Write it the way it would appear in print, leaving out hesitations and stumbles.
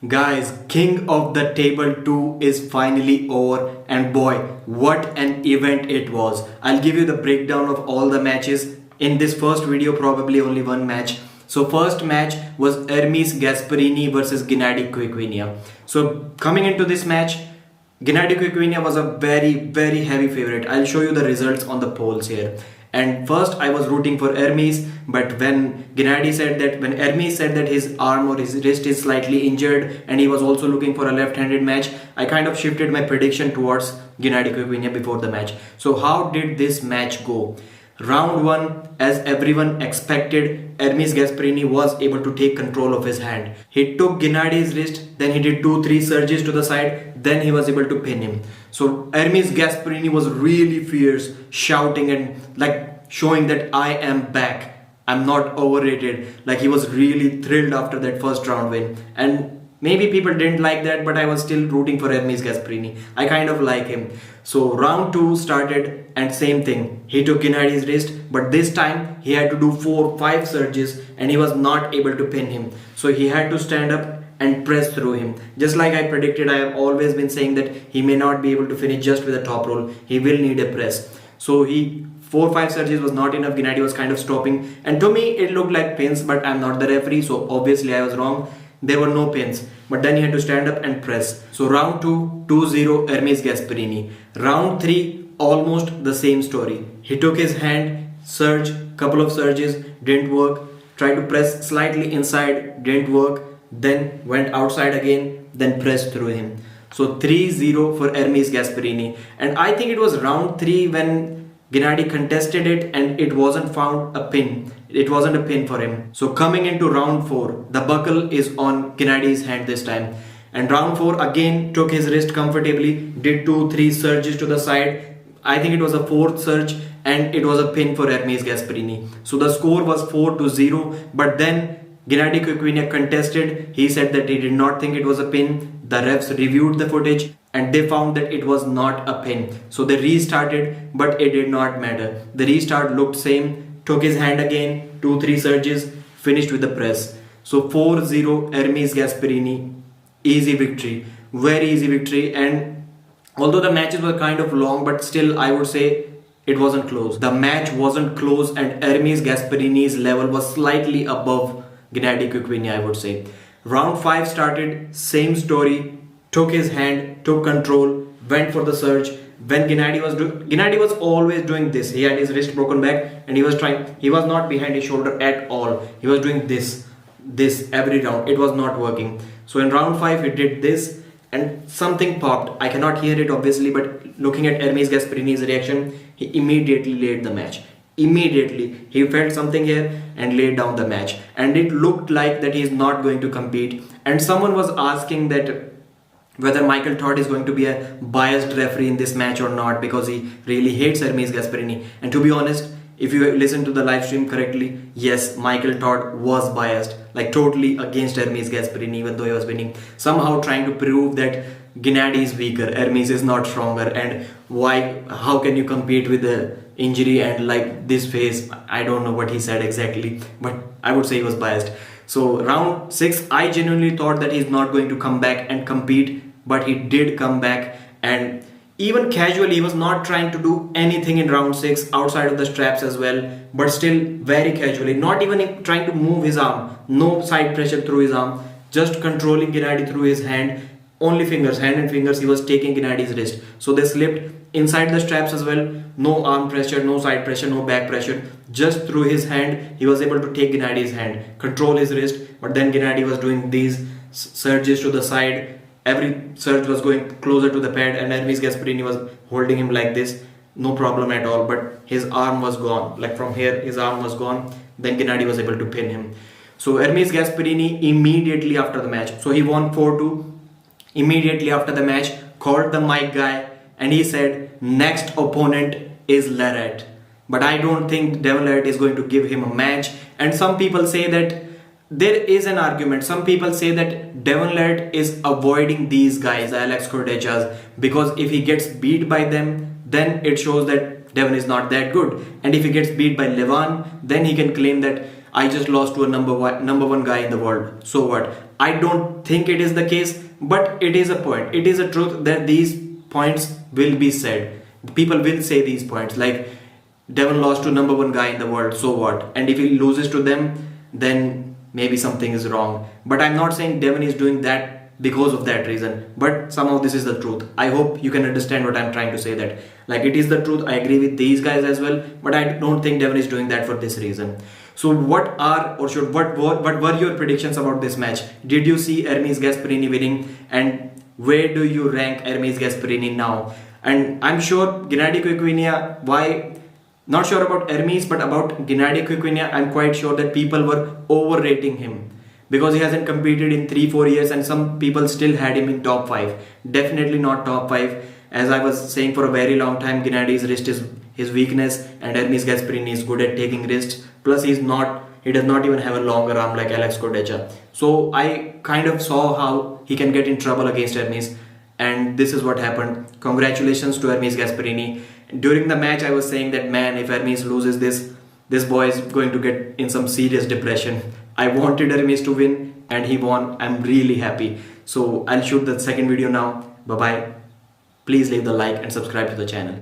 Guys, King of the Table 2 is finally over, and boy, what an event it was. I'll give you the breakdown of all the matches. In this first video, probably only one match. So first match was Ermes Gasparini versus Genadi Kvikvinia. So coming into this match, Genadi Kvikvinia was a very heavy favorite. I'll show you the results on the polls here. And first I was rooting for Ermes, but when Ermes said that his arm or his wrist is slightly injured and he was also looking for a left-handed match, I kind of shifted my prediction towards Genadi Kvikvinia before the match. So how did this match go? Round 1, as everyone expected, Ermes Gasparini was able to take control of his hand. He took Genadi's wrist, then he did 2-3 surges to the side, then he was able to pin him. So Ermes Gasparini was really fierce, shouting and like showing that I am back, I'm not overrated. Like he was really thrilled after that first round win. And maybe people didn't like that, but I was still rooting for Ermes Gasparini. I kind of like him. So round 2 started and same thing. He took Genadi's wrist, but this time he had to do 4-5 surges and he was not able to pin him. So he had to stand up and press through him. Just like I predicted, I have always been saying that he may not be able to finish just with a top roll. He will need a press. So 4-5 surges was not enough. Genadi was kind of stopping. And to me, it looked like pins, but I'm not the referee. So obviously I was wrong. There were no pins, but then he had to stand up and press. So round 2, 2-0 Ermes Gasparini. Round 3, almost the same story. He took his hand, surge, couple of surges, didn't work. Tried to press slightly inside, didn't work. Then went outside again, then pressed through him. So 3-0 for Ermes Gasparini. And I think it was round 3 when Genadi contested it and it wasn't found a pin. It wasn't a pin for him. So coming into round 4, the buckle is on Genadi's hand this time. And round 4 again took his wrist comfortably, did 2-3 surges to the side. I think it was a 4th surge and it was a pin for Ermes Gasparini. So the score was 4-0, but then Genadi Kvikvinia contested. He said that he did not think it was a pin. The refs reviewed the footage and they found that it was not a pin. So they restarted, but it did not matter. The restart looked same. Took his hand again, 2-3 surges, finished with the press. So 4-0 Ermes Gasparini. Easy victory. Very easy victory. And although the matches were kind of long, but still I would say it wasn't close. The match wasn't close and Ermes Gasparini's level was slightly above Genadi Kvikvinia, I would say. Round 5 started, same story. Took his hand, took control, went for the surge. When Genadi was always doing this. He had his wrist broken back and he was not behind his shoulder at all. He was doing this every round. It was not working. So in round 5 he did this and something popped. I cannot hear it obviously, but looking at Ermes Gasparini's reaction, he immediately laid the match. Immediately he felt something here and laid down the match, and it looked like that he is not going to compete. And someone was asking that whether Michael Todd is going to be a biased referee in this match or not, because he really hates Ermes Gasparini. And to be honest, if you listen to the live stream correctly, yes, Michael Todd was biased, like totally against Ermes Gasparini, even though he was winning, somehow trying to prove that Genadi is weaker, Ermes is not stronger, and how can you compete with the injury and like this face. I don't know what he said exactly, but I would say he was biased. So round 6, I genuinely thought that he's not going to come back and compete, but he did come back, and even casually he was not trying to do anything in round 6 outside of the straps as well, but still very casually, not even trying to move his arm, no side pressure through his arm, just controlling Genadi through his hand, only fingers, hand and fingers, he was taking Genadi's wrist. So they slipped inside the straps as well, no arm pressure, no side pressure, no back pressure, just through his hand he was able to take Genadi's hand, control his wrist. But then Genadi was doing these surges to the side, every surge was going closer to the pad, and Ermes Gasparini was holding him like this, no problem at all, but his arm was gone, like from here his arm was gone. Then Genadi was able to pin him. So Ermes Gasparini immediately after the match, so he won 4-2. Immediately after the match, called the mic guy and he said next opponent is Leret, but I don't think Devon Leret is going to give him a match. And some people say that there is an argument, some people say that Devon Leret is avoiding these guys, Alex Cordechas, because if he gets beat by them, then it shows that Devon is not that good, and if he gets beat by Levan, then he can claim that I just lost to a number one guy in the world. So what? I don't think it is the case, but it is a point. It is a truth that these points will be said. People will say these points like Devon lost to number one guy in the world. So what? And if he loses to them, then maybe something is wrong. But I'm not saying Devon is doing that because of that reason, but somehow this is the truth. I hope you can understand what I'm trying to say, that like it is the truth. I agree with these guys as well, but I don't think Devon is doing that for this reason. So what were your predictions about this match? Did you see Ermes Gasparini winning, and where do you rank Ermes Gasparini now? And I'm sure Genadi Kvikvinia, why not sure about Ermes, but about Genadi Kvikvinia, I'm quite sure that people were overrating him because he hasn't competed in 3-4 years, and some people still had him in top 5. Definitely not top 5. As I was saying for a very long time, Genadi's wrist is his weakness, and Ermes Gasparini is good at taking risks. Plus, he does not even have a longer arm like Alex Cordecha. So I kind of saw how he can get in trouble against Ermes, and this is what happened. Congratulations to Ermes Gasparini. During the match, I was saying that, man, if Ermes loses this boy is going to get in some serious depression. I wanted Ermes to win, and he won. I'm really happy. So I'll shoot the second video now. Bye bye. Please leave the like and subscribe to the channel.